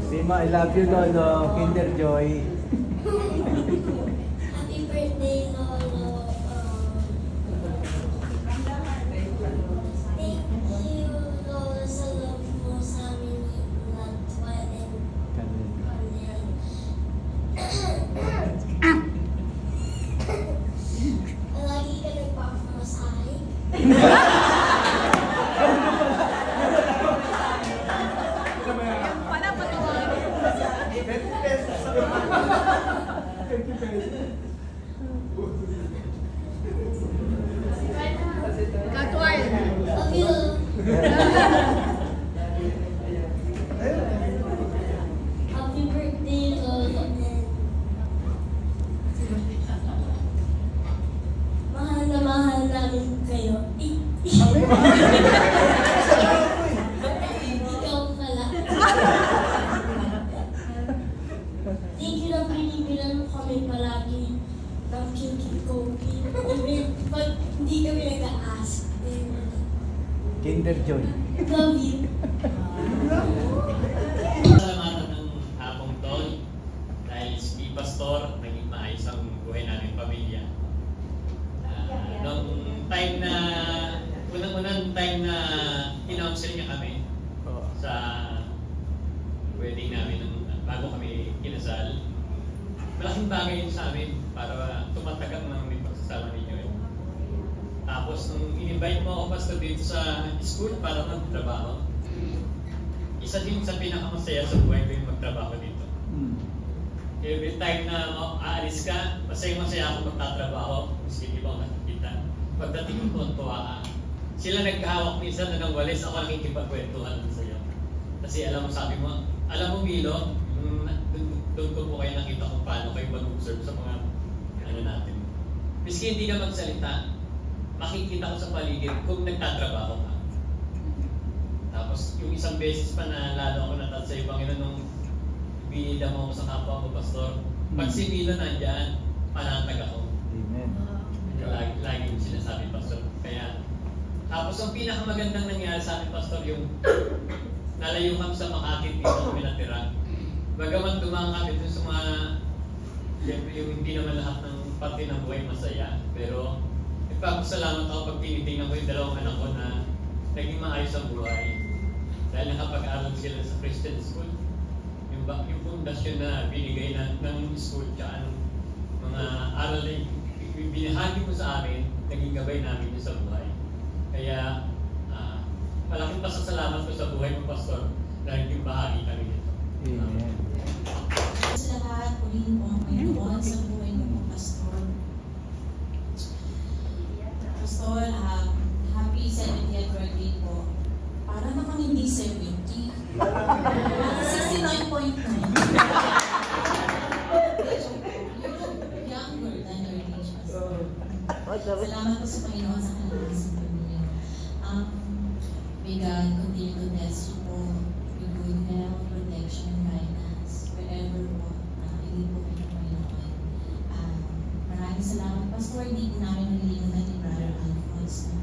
Sima, I love you, Lolo. Kinder Joy. Happy birthday, Lolo. Thank you, Lolo, sa love mo sa amin ni Latwa and Cornel. Lagi ka nagpapamasahe. Love you. Happy birthday, Lolo. Mahal na mahal namin kayo. Ikaw pala. Thank you na pinipilan mo kami palagi ng kinky-cokie. Even pag hindi kami nag-a-ask. Kinder Joy. Love you. Salamatan ng hapong to dahil si Pastor naging maayos ang buhay namin pamilya. Nung time na, unang time na in-counsel niya kami sa wedding namin bago kami kinasal, malaking bagay yun sa amin para tumatagak ng may pagsasama ninyo. Tapos nung in-invite mo ako, Pastor, dito sa school para magtrabaho, isa din sa pinakamasaya sa buhay ko yung magtrabaho dito. Every time na aalis ka, masaya ako magtatrabaho, maski di ba nakikita. Pagdating mo, tuwa ka. Sila nagkahawak minsan na ng walis, ako nakikipagkwentuhan sa iyo. Kasi alam mo, sabi mo, alam mo Milo, doon ko po kayo nakita kung paano kayo mag-observe sa mga ano natin. Miski hindi ka magsalita, makikita ko sa paligid kung nagtatrabaho ka. Tapos yung isang beses pa na lalo ako natat sa ibang ino nung binida mo ako sa kapwa ko, Pastor. Pag si Milo nandyan, panatag ako. Amen. Lagi yung sinasabi, Pastor. Kaya, tapos ang pinakamagandang nangyari sa akin, Pastor, yung nalayo kami sa Makati, dito kami natira. Bagaman dumaan kami dun sa mga, yung hindi naman lahat ng parte ng buhay masaya, pero nagpapasalamat ako pag tinitingnan ko yung dalawang anak ko na naging maayos ang buhay. Dahil nakapag-aral sila sa Christian school. Yung pundasyon na binigay ng school tsaka ng mga aral na binahagi mo sa amin, naging gabay namin yun sa buhay. Kaya malaking pasasalamat ko sa buhay mo, Pastor, na naging bahagi kami nito. Amen. Sa lahat, purihin po ang Panginoon sa buhay mo, Pastor. Pastor, happy 70th birthday po. Para naman hindi 70. 69.9. Younger than your age, Pastor. Salamat po sa Panginoon sa kanilang sa pamilya. May God continue to bless you po with good health, protection, and guidance wherever po hindi po kayo Panginoon. Maraming salamat, Pastor. Hindi po namin nalilimutan ni Brother Alphonse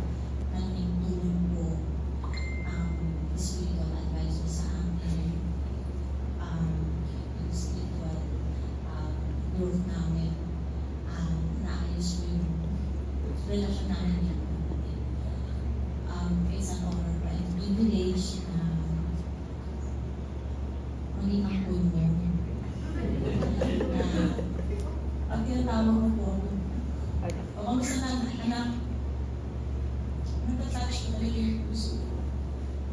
na nagtulong po spiritual advisor sa amin, yung spiritual growth namin, naayos po yung relasyon namin niya. It's an honor and privilege na maging ang good mo. Pag tinatawag mo po, o kamusta na anak, nagtatouch ko talaga yung puso.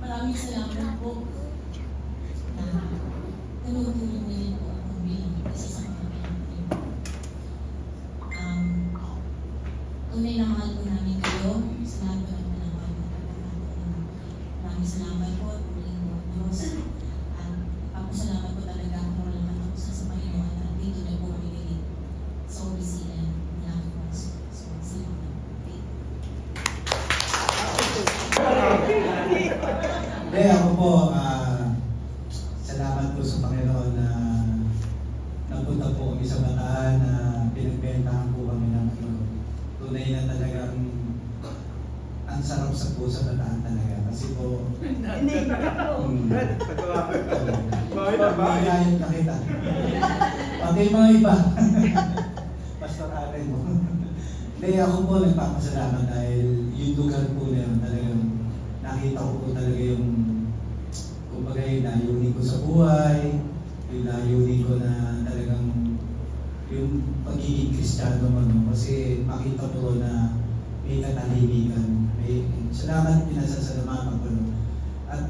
Maraming salamat po na tinutulong niyo po akong bilang isa sa mga pinagpapalito. Tunay na mahal po namin kayo sa lahat po ng panahon na pagkakataon. Maraming salamat po at muling po Diyos. At papasalamat po talaga kung walang katapusan sa Panginoon at dito na po kami kayo sa OBC and Malacos. So, salamat. Hindi, ako po, salamat po sa Panginoon na napunta po kami sa Bataan na pinagbentahan po kami ng tunay na talagang ang ang sarap sa puso Bataan talaga. Kasi po, pag-ayayot na kita. Pati mga iba. Pastor Allen mo. Hindi, ako po nagpapasalamat dahil yung lugar po na yun talagang nakita ko po talaga yung kumbaga yung layunin ko sa buhay, yung layunin ko na talagang yung pagiging Kristiyano mo, no? Kasi makita po na may katahimikan. Salamat, pinasasalamatan ko. No? At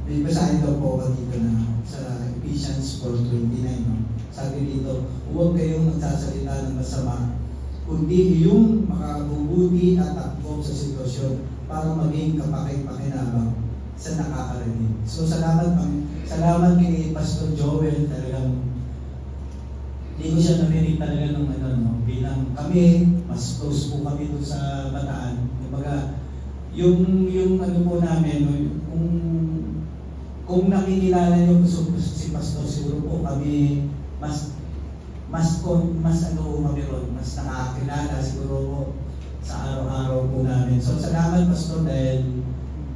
may basahin daw po ako dito na sa Ephesians 4:29. No? Sabi dito, huwag kayong nagsasalita ng masama, kundi yung makabubuti at takbo sa sitwasyon para maging kapaki-pakinabang sa nakakarinig. So salamat kay Pastor Joel, talagang hindi ko siya narinig talaga nung bilang kami, mas close po kami doon sa Bataan. Kumbaga, yung po namin, kung nakikilala niyo si Pastor, siguro po kami mas kami ron, mas nakakilala siguro po sa araw-araw po namin. So salamat Pastor dahil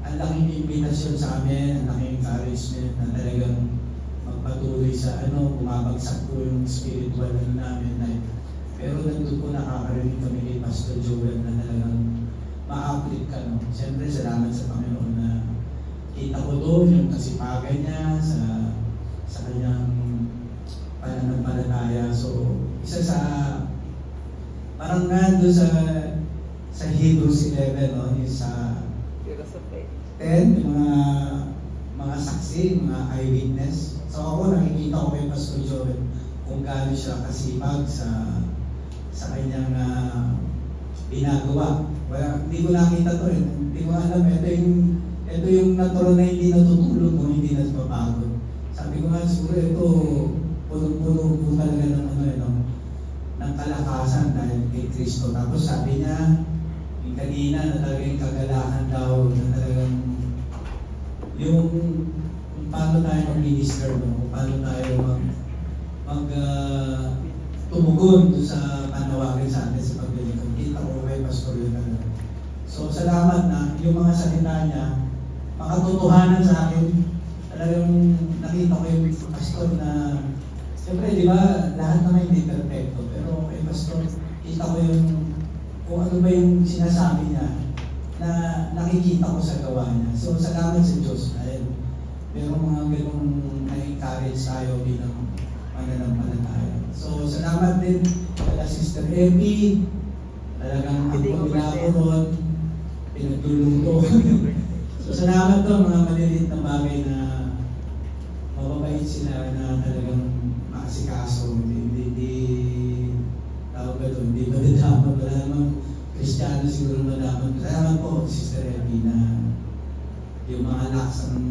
ang laking imbitasyon sa amin, ang laking encouragement na talagang magpatuloy sa bumabagsak po yung spiritual namin life. Pero nandun po nakakarinig kami kay Pastor Joel na talagang ma-uplift ka. No? Siyempre salamat sa Panginoon na kita ko doon yung kasipagan niya sa kanyang pananampalataya. So isa sa parang nga doon sa Hebrews 11, no? Yung sa 10, yung mga saksi, mga eyewitness. So ako nakikita ko kay Pastor Joel kung gaano siya kasipag sa kanyang ginagawa. Hindi ko nakita to hindi ko alam, ito yung natural na hindi natutulog o hindi natupapagod. Sabi ko nga siguro ito puno-puno po talaga ng kalakasan dahil kay Kristo. Tapos sabi niya yung kanina na talagang kagalakan daw na talagang yung paano tayo mag-minister, kung paano tayo tumugon sa panawagan sa atin sa paglilingkod. Kita ko kay Pastor yun talaga. So salamat na yung mga salita niya, makatotohanan sa akin. Talagang nakita ko yung Pastor na siyempre, di ba, lahat naman hindi perfecto. Pero kay Pastor, kita ko yung kung ano ba yung sinasabi niya na nakikita ko sa gawa niya. So, salamat sa Diyos dahil merong mga ganong na-encourage tayo bilang mananampalataya. So, salamat din kala Sister Epi. Talagang ako pinapuron, pinagluluto. So, salamat to mga maliliit na bagay na mababait sila na talagang makasikaso, hindi tawag ka doon, hindi madadaman, wala namang Kristiyano siguro madaman. Salamat po, Sister Epi, na yung mga laksang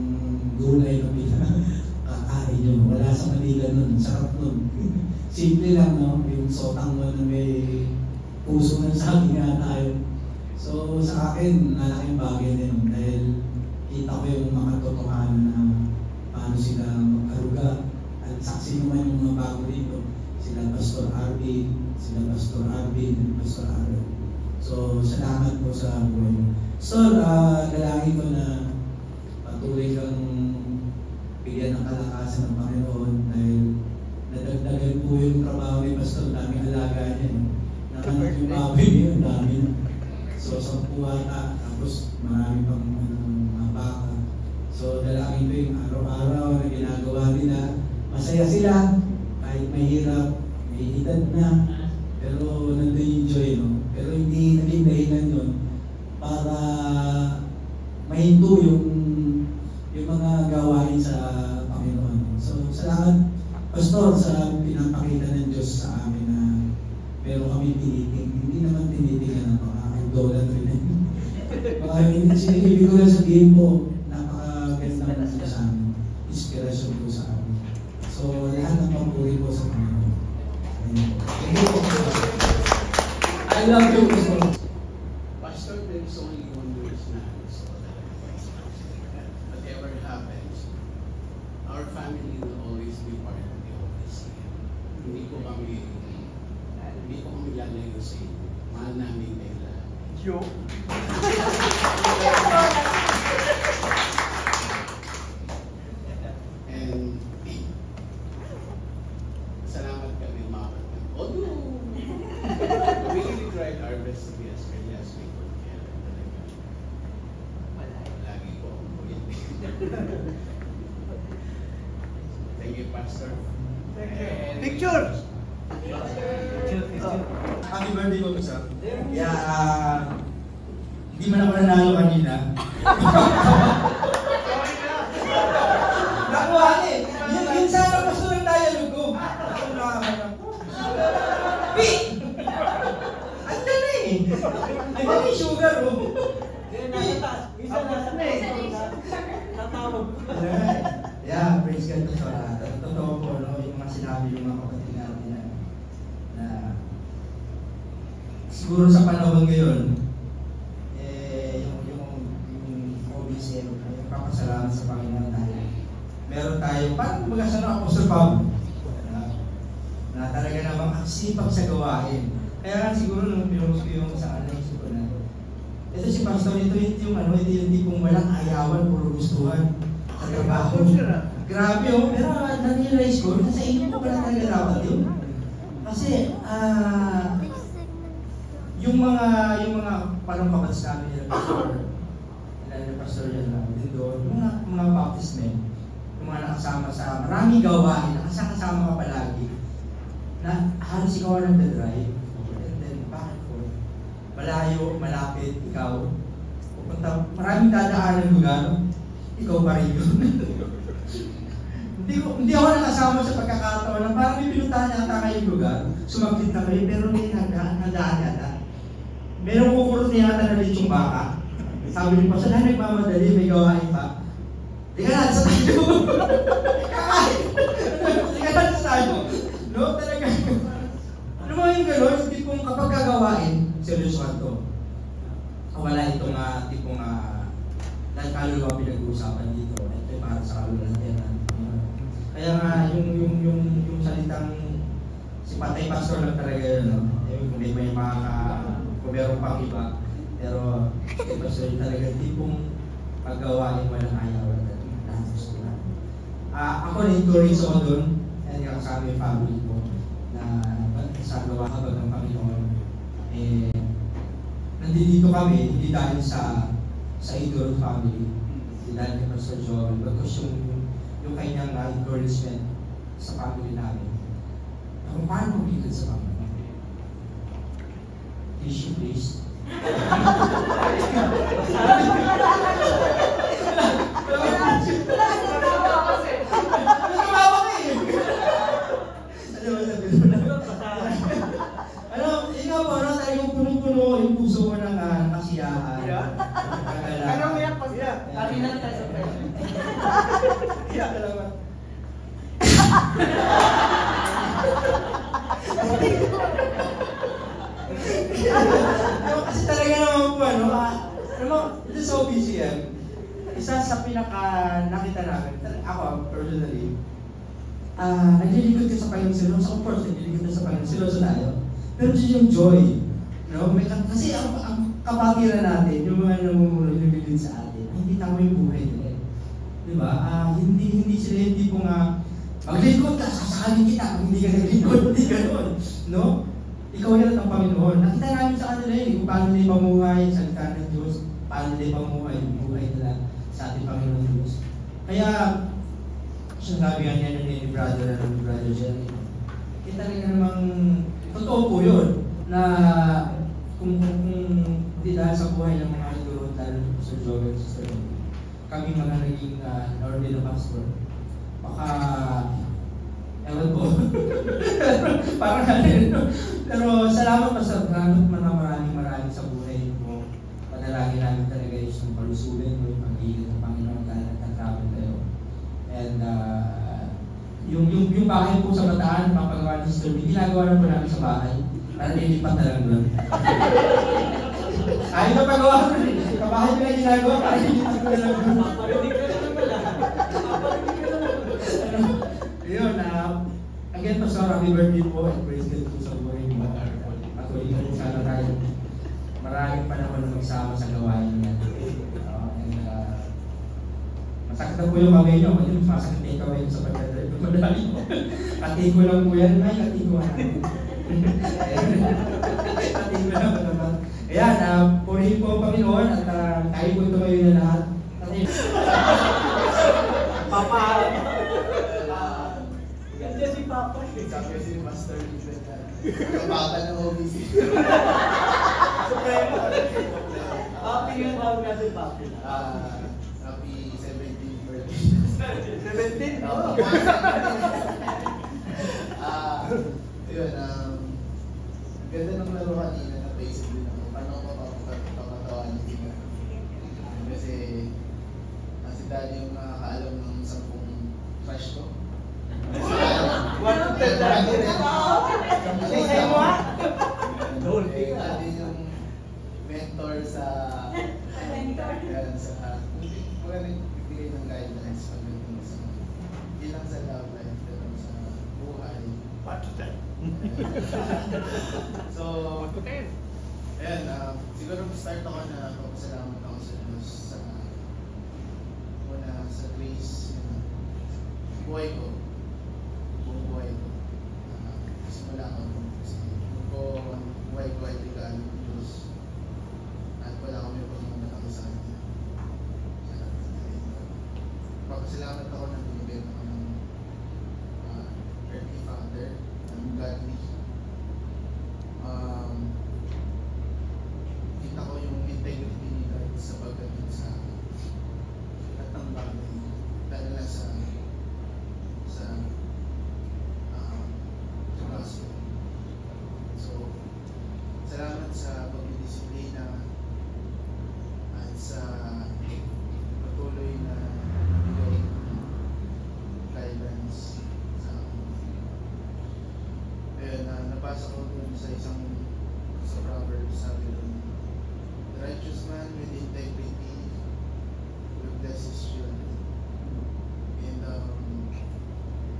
gulay na pinakakain nyo, wala sa Manila nun, sarap nun. Simple lang, no? Yung sotang mo na may puso ng sabi nga tayo. So, sa akin, nalaking bagay din dahil kita ko yung mga totohanan na paano sila magkaruga. At saksi naman yung mga bago dito, sila Pastor Arvin, sila Pastor Arvin, Pastor Aaron. So, salamat po sa buhay mo. So, dalangin ko na patuloy kang bigyan ng kalakasan ng Panginoon dahil nadagdagan po yung trabaho ni Pastor, daming alaga niya. Nakanak yung baboy niya, dami na. So, 10 ata, tapos marami pang mga baka. So, dalangin ko yung araw-araw na ginagawa nila. Masaya sila, kahit mahirap, may edad na, pero nandun yung joy, no? Pero hindi naging dahilan yun para mahinto yung mga gawain sa Panginoon. So, salamat, Pastor, sa pinapakita ng Diyos sa amin na meron kami tiniting. Hindi naman tinitingan ng mga idolatry na yun. Baka ibig ko lang sabihin po, napakaganda naman sa amin. Inspirasyon po sa amin. So, lahat ng papuri po sa Panginoon. I love you, Pastor. Pastor, there is only one word na gusto ko talaga. Whatever happens, our family will always be part of the office. Hindi ko kami lalayo sa inyo. Mahal namin kayo lahat. Joke. And salamat kami umabot ng although we really tried our best to be as early as we could. Kaya talaga lagi po akong buyit. Thank you, Pastor. And Picture! Happy birthday po, sir. Yeah, hindi man ako nanalo kanina. Nakuha eh. Yun sana gusto ng dialogue ko. Pi! Andiyan na eh. Andiyan yung sugar oh. Isa nasa na eh. Tatawag. Yeah, praise God po sa totoo po, no, yung mga sinabi yung mga kapatid natin na siguro sa panahon ngayon, yung OBC, yung papasalamat sa Panginoon tayo. Meron tayo, parang mag-asa ng Apostle Pablo, na talaga namang sipag sa gawain. Kaya nga siguro nung pinulog ko yung sa isip ko na, ito si Pastor, ito yung tipong walang ayawan, puro gustuhan sa trabaho. Grabe oh, pero na-realize ko, nasa inyo ko pala talaga dapat yun. Kasi, yung mga parang kapatid namin nila Pastor yan din doon, yung mga Baptist men, yung mga nakasama sa maraming gawain, nakasama ka palagi, na halos ikaw ang nagdadrive, and then bakit po? Malayo, malapit, ikaw, pupunta, maraming dadaanan lugar, ikaw pa rin yun. Hindi ako nakasama sa pagkakataon na parang may pinuntahan yata kayong lugar, sumaglit na kayo, pero may nadaan yata. Merong kukurot niya yata na lechong baka. Sabi niyo pa, saan nagmamadali, may gawain pa. Di ka natin sa tayo. Kakain! Di ka natin sa tayo. No, talaga. Ano mo yung gano'n? Hindi pong kapag gagawain, seryosohan to. Wala itong tipong kaluluwa pinag-uusapan dito. Ito para sa kaluluwa natin. Kaya nga, yung salitang si Patay Pastor lang talaga yun, no? Kung may kung meron pang iba. Pero, si Pastor yun talaga, tipong paggawain walang ayawan at gusto na. Ako na-encourage ako doon, and kasama yung family ko, na sa gawa habang ng Panginoon. Nandito kami, hindi dahil sa Idol family, hindi dahil kay Pastor Joel, because yung kanyang encouragement sa family namin. Kung paano magbigay sa Panginoon? Tissue, please. Punong-puno yung puso mo ng kasiyahan. Anong iyak pa siya? Kami lang tayo sa pwede. Iyak ka lang ba? Kasi talaga naman po, ito sa OBCM, isa sa pinaka-nakita namin, ako personally, naglilingkod ka sa Panginoon, of course, naglilingkod ka sa Panginoon, siloso tayo. Pero yung joy, no? Kasi ang kapatiran natin, yung mga namumuno, yung naglilid sa atin, hindi tama yung buhay nila. Diba? Hindi sila yung tipong maglingkod ka, sasakalin kita, kung hindi ka naglingkod, hindi gano'n. No? Ikaw yan ang Panginoon. Nakita namin sa kanila yun, kung paano nila pamuhay, salita ng Diyos, paano nila pamuhay, yung buhay nila sa ating Panginoon Diyos. Kaya, sinasabi nga niya ni brother Jerry, kita rin namang, totoo po yun, na kung hindi dahil sa buhay ng mga idol, dahil sa Joel, sa kami mga naging ordinary pastor, baka ewan po. Parang ganun. Pero salamat pa sa maraming sa buhay mo. Panalangin namin talaga yung palusulin mo, yung pag-iingat ng Panginoon dahil nagtatravel kayo. And yung bahay po sa Bataan, mapagawa ni Sister B, ginagawa na po namin sa bahay. Para nilipat na lang doon. Ayaw na pagawa ko rin. Kabahay ko na ginagawa, para nilipat ko na lang doon. Parinig ka naman pala. Yun, again, Pastor, happy birthday po and praise God po sa buhay mo. Patuloy ka rin sana tayo maraming panahon na magsama sa gawain niya. Masakit na po yung kamay niyo, kasi masakit na yung kamay niyo sa pagdadrive ko madali po. Kati ko lang po yan, may kati ko na. Kati ko lang po naman. Ayan, purihin po ang Panginoon at tayo po tumayo na lahat. Papa! Ganda si Papa. Sabi si Master Lisa na kapata ng OBC. Supremo. Happy yung tawag natin, Papi. Happy 17th birthday. 17? Oo. Yun, ganda ng laro kanina na basic din ako. Paano ko papatawanin sila? Kasi si Daddy yung nakakaalam ng 10 crush ko. What to tell Daddy rin? Say what? Daddy yung mentor sa magaling bigay ng guidelines pagdating sa hindi lang sa love life pero sa buhay. What to tell? So, ayan, siguro start ako na papasalamat ako sa Diyos sa una sa grace buhay ko. Buong buhay ko. Simula ako kasi buhay ko ay regalo ng Diyos. At wala kami pagmamalaki sa kanya. Papasalamat ako na binigyan ako ng earthly father, ng godly. Kita ko yung integrity ni God sa pagdating sa at ng bagay. Dahil na sa gospel. So, salamat sa pagdidisiplina at sa patuloy na bigay guidance sa akin. Ayun, nabasa ko dun sa sa Proverbs, sabi dun, the righteous man with integrity will bless his children. And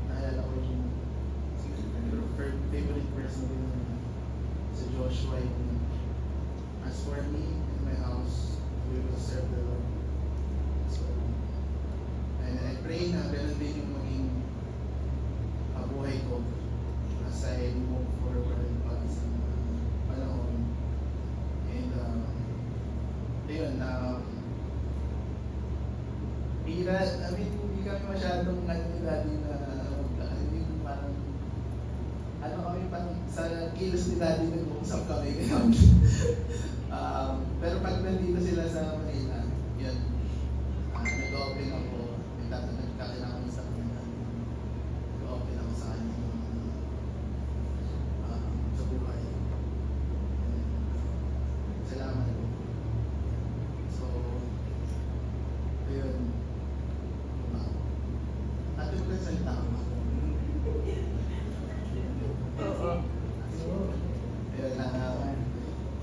naalala ko yung favorite person din sa Joshua yung, as for me and my house, we will serve the Lord. So, and I pray na ganun din yung maging buhay ko as I move forward para sa panahon. And ayun, hindi kami masyadong Daddy na parang kami sa kilos ni Daddy nag-uusap kami ngayon. Pero pag nandito sila sa Manila, yun, nag-open ako, nagkakailangan sa kanya, nag-open ako sa kanya sa buhay. Salamat po. So, ayun. Ate ko lang salita ako.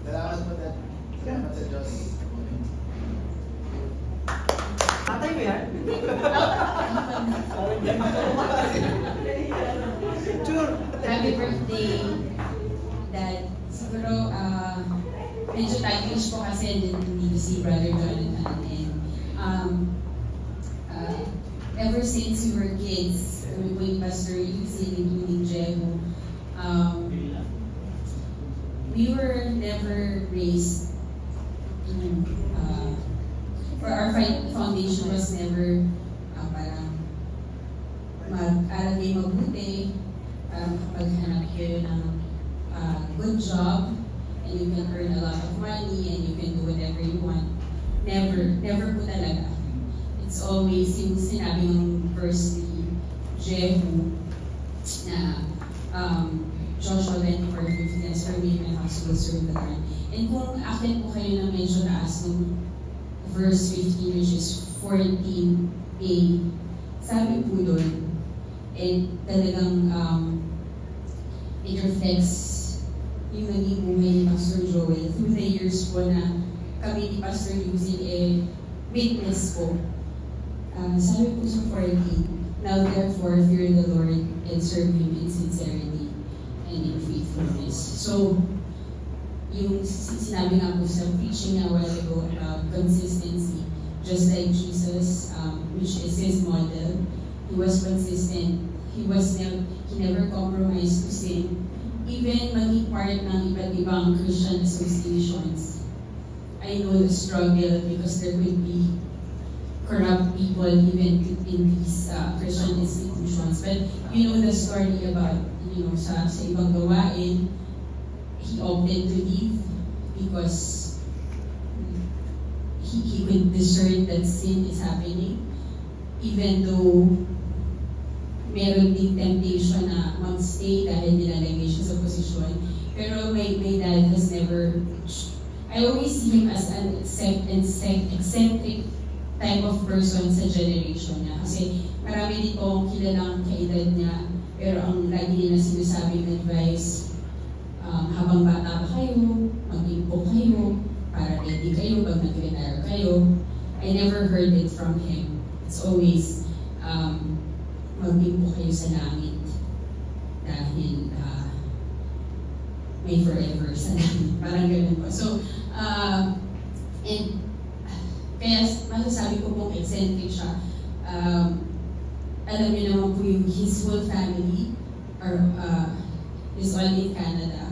Salamat po din. Salamat sa Diyos. Tatay mo yan? Sure. Happy birthday, Dad. Siguro, medyo time-ish po kasi dito si Brother Jonathan. And ever since we were kids, kami po yung Pastor Yusin, including Jehu, we were never raised or our foundation was never parang mag-aral kayo mabuti, parang kapag-hanap kayo ng good job and you can earn a lot of money and you can do whatever you want. Never po talaga. It's always yung sinabi ng verse ni Jehu na Joshua 24:15, as for me and my house will serve the Lord. And kung akit po kayo na medyo taas ng verse 15, which is 14a, sabi po doon, talagang it reflects yung naging buhay ni Pastor Joel through the years po na kami ni Pastor Yusin witness po. Sabi po sa 14, now therefore fear the Lord and serve Him in sincerity and in faithfulness. So, yung sinabi nga po sa preaching na while ago about consistency, just like Jesus, which is his model. He was consistent. He never compromised to sin. Even maging part ng iba't ibang Christian associations. I know the struggle because there could be corrupt people even in these Christian institutions. But you know the story about, sa ibang gawain, he opted to leave because he could discern that sin is happening, even though meron ding temptation na mag-stay dahil nilalagay siya sa posisyon. Pero my dad has never, I always see him as an eccentric type of person sa generation niya. Kasi marami dito akong kilalang kaedad niya, pero ang lagi nila sinasabing advice, habang bata pa kayo, mag-impo kayo, para ready kayo pag nag-retire kayo. I never heard it from him. It's always, mag-impo kayo sa langit dahil may forever sa langit. Parang ganun po. So, and kaya masasabi ko pong eccentric siya. Alam niyo naman po yung his whole family is all in Canada.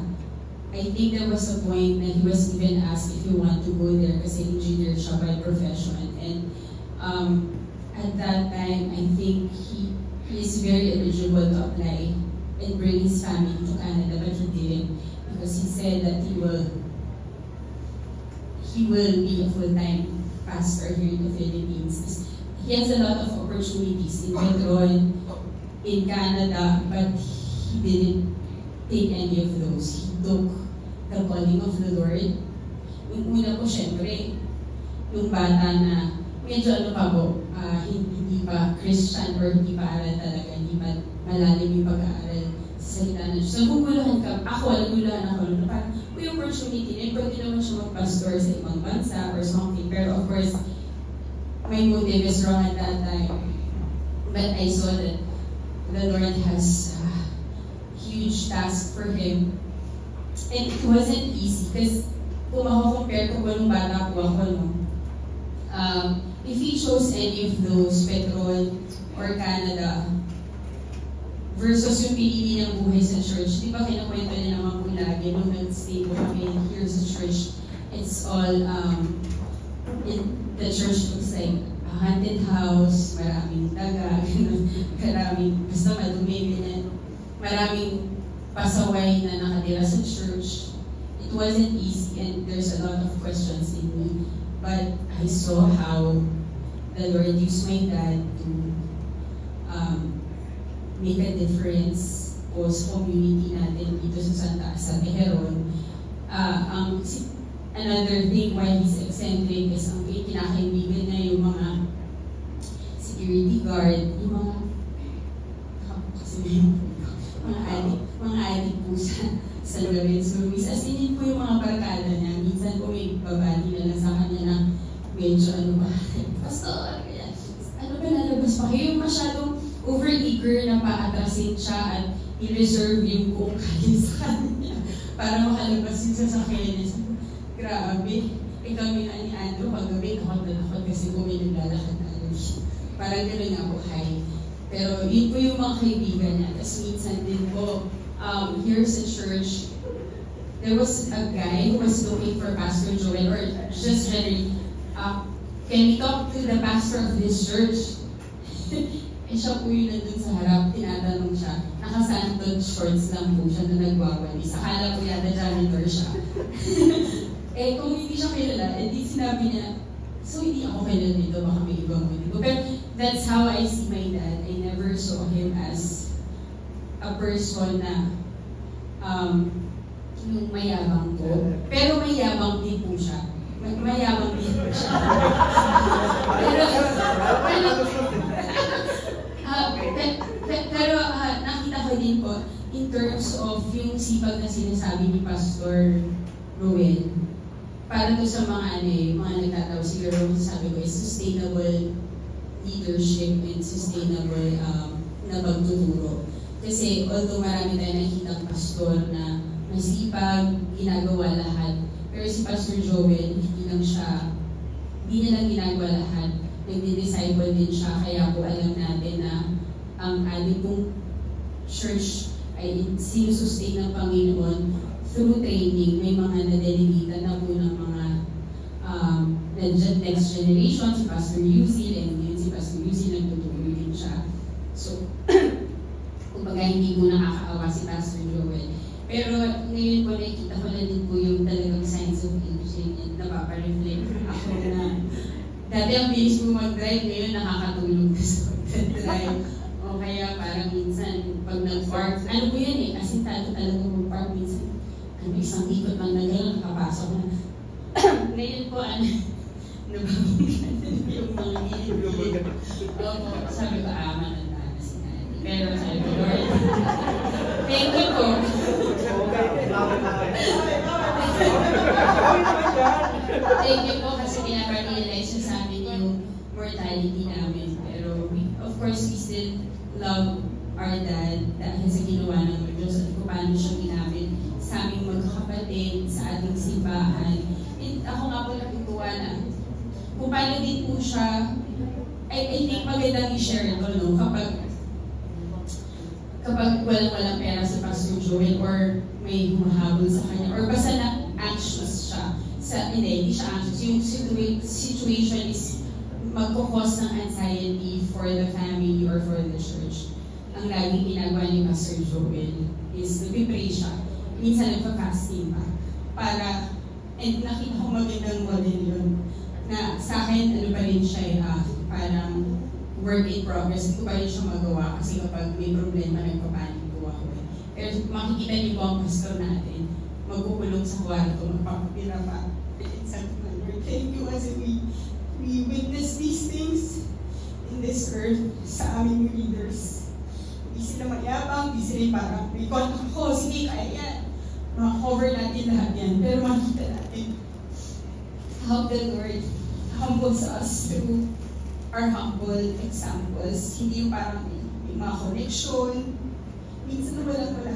I think there was a point that he was even asked if he want to go there kasi engineer siya by profession. And at that time, I think he is very eligible to apply and bring his family to Canada, but he didn't because he said that he will be a full-time pastor here in the Philippines. He has a lot of opportunities in Petron, in Canada, but he didn't take any of those. He took the calling of the Lord. Yung una po, syempre, yung bata na medyo hindi pa Christian or hindi pa aral talaga, hindi pa malalim yung pag-aaral sa salita ng Diyos. So, naguguluhan ako, na parang, may opportunity na pwede naman siya mag-pastor sa ibang bansa or something. Pero of course, my motive is wrong at that time. But I saw that the Lord has a huge task for him. And it wasn't easy because kung mako-compare ko nung bata po ako, if he chose any of those, Petron or Canada, versus yung pinili ng buhay sa church, di ba kinakwento niya naman po lagi nung nag-stay po kami here sa church, it's all, the church looks like a haunted house, maraming daga, basta madumi, maraming pasaway na nakatira sa church. It wasn't easy and there's a lot of questions in me. But I saw how the Lord used my dad to make a difference po sa community natin dito sa Teheron. Another thing why he's eccentric is ang kinakaibigan niya yung mga security guard, yung mga adik po sa Lorenzo Ruiz. As in po yung mga barkada niya. Minsan po may babali na lang sa kanya na medyo pastor, ano ba lalabas pa kayo? Masyadong over-eager na paatrasin siya at i-reserve yung buong kanya sa kanya para makalabas yung sasakyan niya. Grabe. Kami ni Andrew paggabi, nakot kasi po may naglalakad na parang gano'n nga po, hi. Pero yun po yung mga kaibigan niya. Tapos minsan din po, here sa church, there was a guy who was looking for Pastor Joel, or just generally, can we talk to the pastor of this church? Eh siya po yung nandun sa harap, tinatanong siya, nakasantot shorts lang po siya na nagwawalis. Akala po yata janitor siya. Eh kung hindi siya kilala, eh di sinabi niya, so hindi ako kilala dito, baka may ibang dito. But that's how I see my dad. I never saw him as a person na yung mayabang po. Pero mayabang din po siya. Mayabang din po siya. Pero nakita ko din po, in terms of yung sipag na sinasabi ni Pastor Roel, para to sa mga mga nagtataw, siguro sabi ko is sustainable leadership and sustainable na pagtuturo. Kasi although marami tayo nakikitang pastor na masipag, ginagawa lahat. Pero si Pastor Joel, hindi niya lang ginagawa lahat. Nagdi-disciple din siya, kaya po alam natin na ang ating pong church ay sinusustain ng Panginoon through training. May mga nadelegita na po ng mga next generation, si Pastor Yuzil, and yun si Pastor Yuzil, nagtutuloy din siya. So, kumbaga hindi po nakakaawa si Pastor Joel. Pero ngayon po nakikita ko na din po yung talagang signs of aging and napapareflect ako na dati ang bilis mo mag-drive, ngayon nakakatulog ka sa pag-drive. O kaya parang minsan pag nag-park, ano po yan eh, kasi talaga mag-park minsan. Isang ikot lang na gano'n, nakapasok na. Ngayon po, nababungkan na yung mga gilid. Sabi ko, mananda na si Nani. Pero sabi ko, Lord, thank you po. Thank you po kasi pinaparealize nyo sa amin yung mortality namin. Pero of course, we still love our dad dahil sa ginawa ng Diyos at kung paano siya ginamit sa aming magkakapatid, sa ating simbahan. And ako nga po natutuwa na kung paano din po siya, I think magandang i-share ito, no? Kapag walang pera si Pastor Joel or may humahabol sa kanya or basta na anxious siya. Hindi siya anxious. Yung situation is magkukos ng anxiety for the family or for the church. Ang laging ginagawa ni Pastor Joel is nagpipray siya. Minsan nagpa-fasting pa. And nakita ko magandang model yun. Na sa akin, ano pa rin siya, parang work in progress. Hindi ko pa rin siya magawa kasi kapag may problema, nagpapanik po ako. Pero makikita niyo po ang pastor natin, magkukulong sa kwarto, magpapapira pa. Thank you as we witness these things in this earth sa aming leaders. Hindi sila mayabang, hindi sila parang may contact ko, sige, kaya yan. Maka-cover natin lahat yan. Pero makikita natin how the Lord humbles us through our humble examples. Hindi yung parang may mga connection. Minsan na wala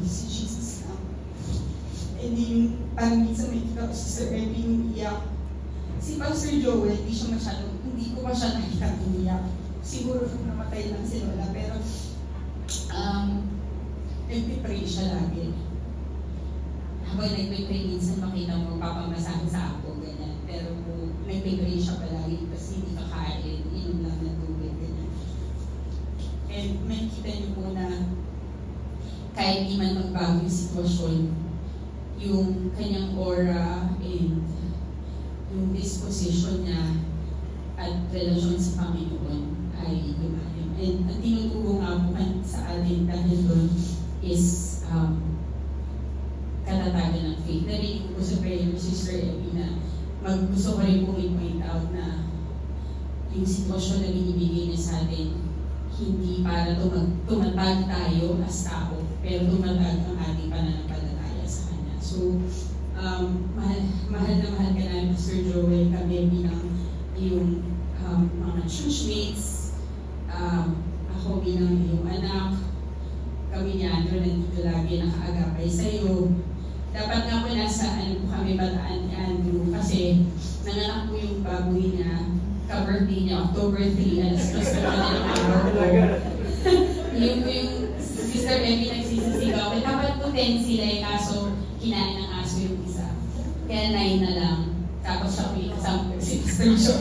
si Jesus lang. Hindi yung parang minsan may kita ko si Sir Epi yung iyak. Si Pastor Joel, hindi ko pa siya nakita umiyak. Siguro nung namatay lang si Lola, pero nagpipray siya lagi. Habang nagpipray, minsan makita mo papamasahe sa ako, ganyan. Pero nagpipray siya palagi kasi hindi kakain, inom lang ng tubig, ganyan. And makikita niyo po na kahit di man magbago yung sitwasyon, yung kanyang aura and yung disposition niya at relasyon sa Panginoon ay lumalim. And ang tinuturo nga po sa atin dahil doon is katatagan ng faith. Narinig ko sa prayer ni Sister Epi na gusto ko rin po i-point out na yung sitwasyon na binibigay niya sa atin, hindi para tumatag tayo as tao, pero tumatag ang ating pananampalataya sa Kanya. So, mahal na mahal ka namin, Pastor Joel, kami bilang yung mga churchmates, ako bilang iyong anak, kami ni Andrew nandito lagi nakaagapay sa iyo. Dapat nga po nasa kami Bataan ni Andrew kasi nanganak po yung baboy niya, ka-birthday niya, October 3, alas 2 na ng araw po. Yung po yung Sister Epi nagsisisigaw. Dapat po 10 sila eh, kaso kinain ng aso yung isa. Kaya 9 na lang. Tapos siya po yung kasama si Sister Jo.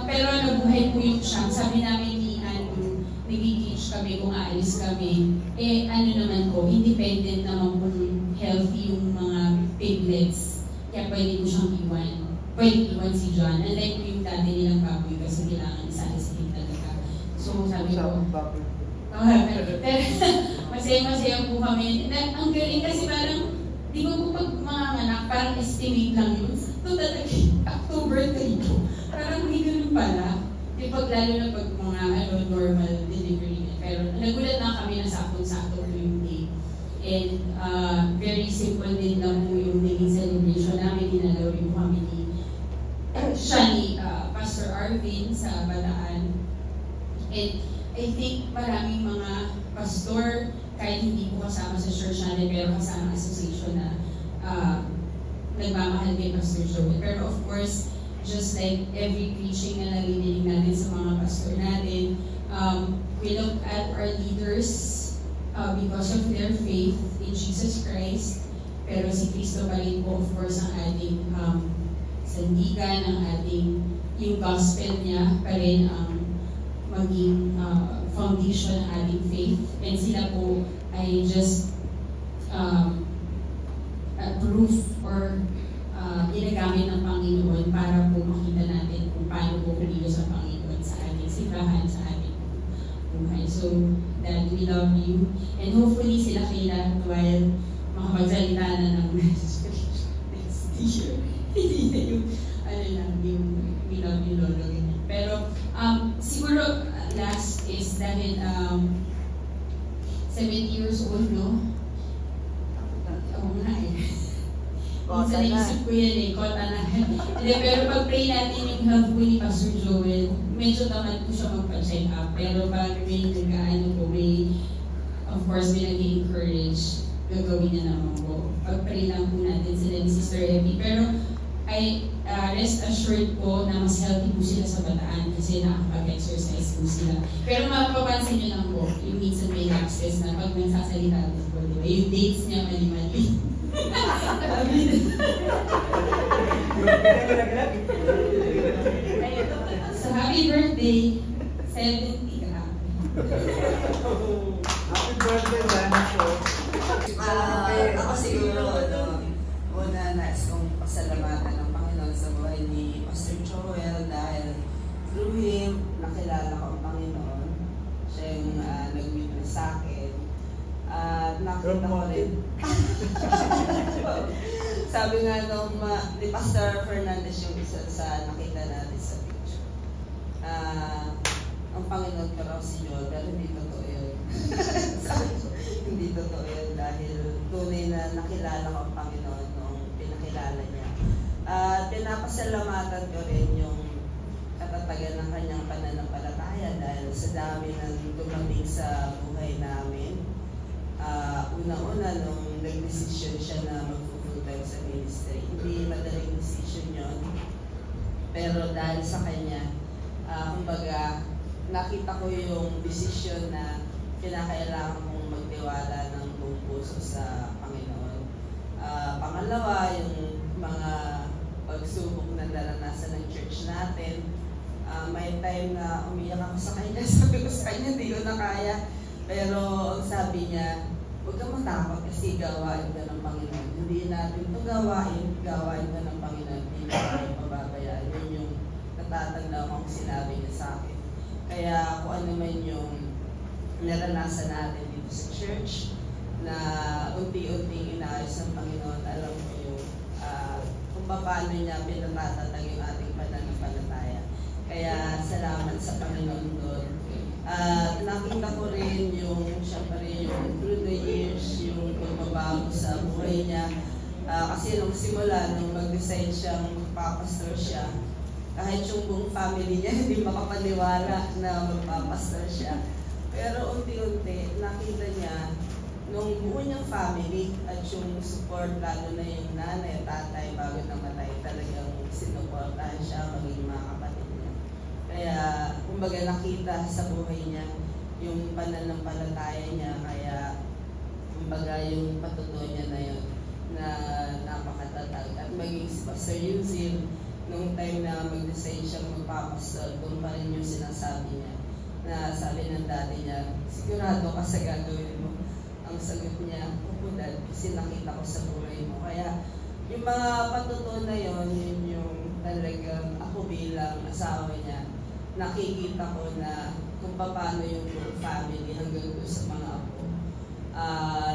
Pero nabuhay po yung siyang. Sabi namin ni Andrew, nag-teach kami kung aalis kami. Naman po, independent naman po healthy yung mga piglets. Kaya pwede ko siyang iwan. Pwede iwan si John. Unlike po yung dati nilang baboy kasi kailangan isa-isahin talaga. So sabi ko, pero masaya-masaya po kami. Ang galing kasi parang, di ko po pag mga anak, parang estimate lang yun. So talaga, October 3 po. Parang hindi ganun pala. Lalo na pag mga normal delivery. Pero nagulat lang kami na sakto-sakto po yung day. And very simple din lang po yung naging celebration namin. Dinalaw rin po kami ni Pastor Arvin sa Bataan. And I think maraming mga pastor, kahit hindi po kasama sa church natin, pero kasama association na nagmamahal kay Pastor Joel. Pero of course, just like every preaching na narinig natin sa mga pastor natin, we look at our leaders because of their faith in Jesus Christ. Pero si Cristo pa rin po, of course, ang ating sandigan, ang ating, yung gospel niya pa rin ang maging foundation ng ating faith. And sila po ay just proof or ginagamit ng Panginoon para po makita natin kung paano po kumilos ang Panginoon sa ating simbahan, sa ating buhay. So, Dad, we love you. And hopefully sila kailan while makapagsalita na ng next t-shirt. Hindi na yung, ano lang, yung we love you, Lolo. Pero, siguro, last is dahil 70 years old, no? Oo nga eh. Minsan naisip ko yan eh, kota na. Hindi, pero pag-pray natin yung health po ni Pastor Joel, medyo tamad po siya magpa-check up. Pero pag may nag-ano po, may, of course, may nag-encourage, gagawin niya naman po. Pag-pray lang po natin sila ni Sister Epi. Pero, I rest assured po na mas healthy po sila sa Bataan kasi nakakapag-exercise po sila. Pero mapapansin nyo lang po, yung minsan may lapses na pag nagsasalita po, di ba? Yung dates niya mali-mali. So happy birthday, 70 ka. Happy birthday, Lana po. Ako siguro, una nais kong pasalamatan ng Panginoon sa buhay ni Pastor Joel dahil through him, nakilala ko ang Panginoon. Siya yung nag-witness sa akin. Nakita ko rin. Sabi nga nung ni Pastor Fernandez yung isa sa nakita natin sa picture. Ang Panginoon ka raw si Joel, pero hindi totoo yun. Hindi totoo yun dahil tunay na nakilala ko ang Panginoon nung pinakilala niya. Pinapasalamatan ko rin yung katatagan ng kanyang pananampalataya dahil sa dami ng dumating sa buhay namin. Una-una nung nag-decision siya na mag-full-time sa ministry. Hindi madaling decision yun. Pero dahil sa kanya, kumbaga, nakita ko yung decision na kinakailangan kong magtiwala ng buong puso sa Panginoon. Pangalawa, yung mga pagsubok na naranasan ng church natin. May time na umiyak ako sa kanya. Sabi ko sa kanya, hindi ko na kaya. Pero ang sabi niya, huwag kang matakot kasi gawain ka ng Panginoon. Hindi natin ito gawain ka ng Panginoon. Hindi natin pababayaan. Yun yung natatanda kong sinabi niya sa akin. Kaya kung ano man yung naranasan natin dito sa church, na unti-unting inaayos ng Panginoon, alam ko yung kung paano niya pinatatatag yung ating pananampalataya. Kaya salamat sa Panginoon doon. Nakita ko rin yung, siyempre yung through the years, yung pagbabago sa buhay niya. Kasi nung simula, nung mag-decide siyang magpapastor siya, kahit yung buong family niya hindi makapaniwala na magpapastor siya. Pero unti-unti, nakita niya nung buo niyang family at yung support, lalo na yung nanay, tatay, bago namatay, talagang sinuportahan siya, maging mga kapatid niya. Kaya, kumbaga nakita sa buhay niya yung pananampalataya niya, kaya kumbaga yung patutuo niya na yun, na napakatatag. At maging si Pastor Yuzil, nung time na mag-decide siyang magpapastor, doon pa rin yung sinasabi niya, na sabi ng daddy niya, sigurado ka sa gagawin mo. Ang sagot niya, opo dad, kasi nakita ko sa buhay mo. Kaya yung mga patutuo na yun, yun yung talagang ako bilang asawa niya, nakikita ko na kung paano yung family hanggang doon sa mga apo.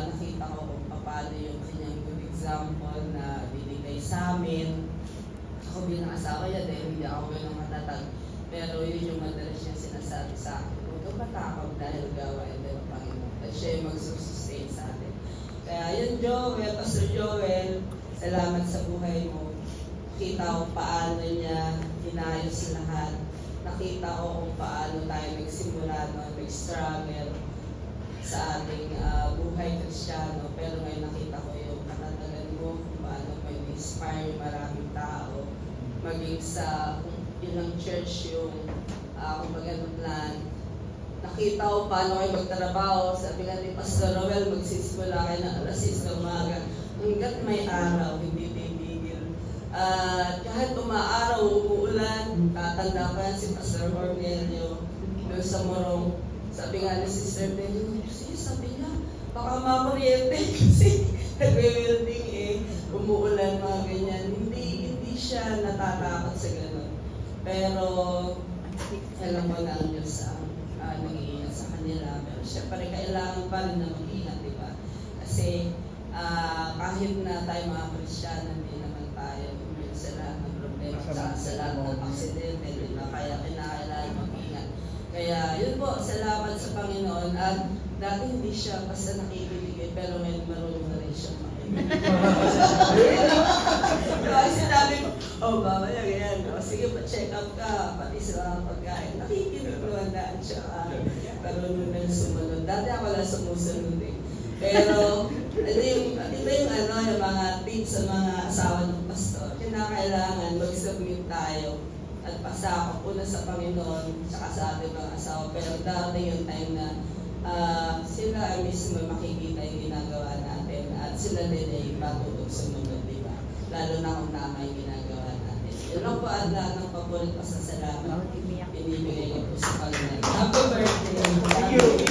Nakita ko kung paano yung kanyang good example na binigay sa amin. Ako bilang asawa niya, dahil hindi ako ganun matatag. Pero yun yung madalas niya sinasabi sa akin. Huwag kang matakot dahil gawain din ng Panginoon. At siya yung magsusustain sa atin. Kaya yun, Joel, Pastor Joel, salamat sa buhay mo. Nakita ko paano niya inayos lahat. Nakita ko kung paano tayo nagsimula Kristiyano, nag-struggle sa ating buhay Kristiyano, pero ngayon nakita ko yung katatagan mo kung paano mag-inspire yung maraming tao, maging sa ilang church yung kumbaga plan. Nakita ko paano kayo magtrabaho. Sabi nga ni Pastor Roel, magsisimula kayo ng alas 6 ng umaga. Hanggat may araw, hindi titigil. Kahit umaaraw, umuulan, tatanda pa yan si Pastor Cornelio doon sa Morong. Sabi nga ni Sister Benny, sabi niya, baka makuryente kasi nagwe-welding umuulan, mga ganyan. Hindi siya natatakot sa gano'n. Pero alam mo na ang Diyos ang nag-iingat sa kanila. Pero syempre, kailangan pa rin na mag-iingat, di ba? Kasi kahit na tayo mga Kristiyano, hindi naman tayo sa lahat ng problema, sa lahat ng aksidente, di ba? Kaya kinakailangan mag-iingat. Kaya yun po, salamat sa Panginoon. At dati hindi siya basta nakikiligay, pero ngayon marunong na rin siya makinig. Kasi sinabi ko, mamaya ganyan. Sige, pa-check up ka, pati sa mga pagkain. Nakikinig naman daan siya. Marunong na sumunod. Dati ako lang sumusunod eh. Pero, yung mga tips sa mga asawa ng pastor, kinakailangan mag-submit tayo at pasakop una sa Panginoon saka sa ating mga asawa. Pero darating yung time na sila mismo makikita yung ginagawa natin at sila din ay matutog sumunod, di ba? Lalo na kung tama yung ginagawa natin. Yun lang po at lahat ng paborito pasasalamat. Pinibigay ko po sa Panginoon. Happy birthday!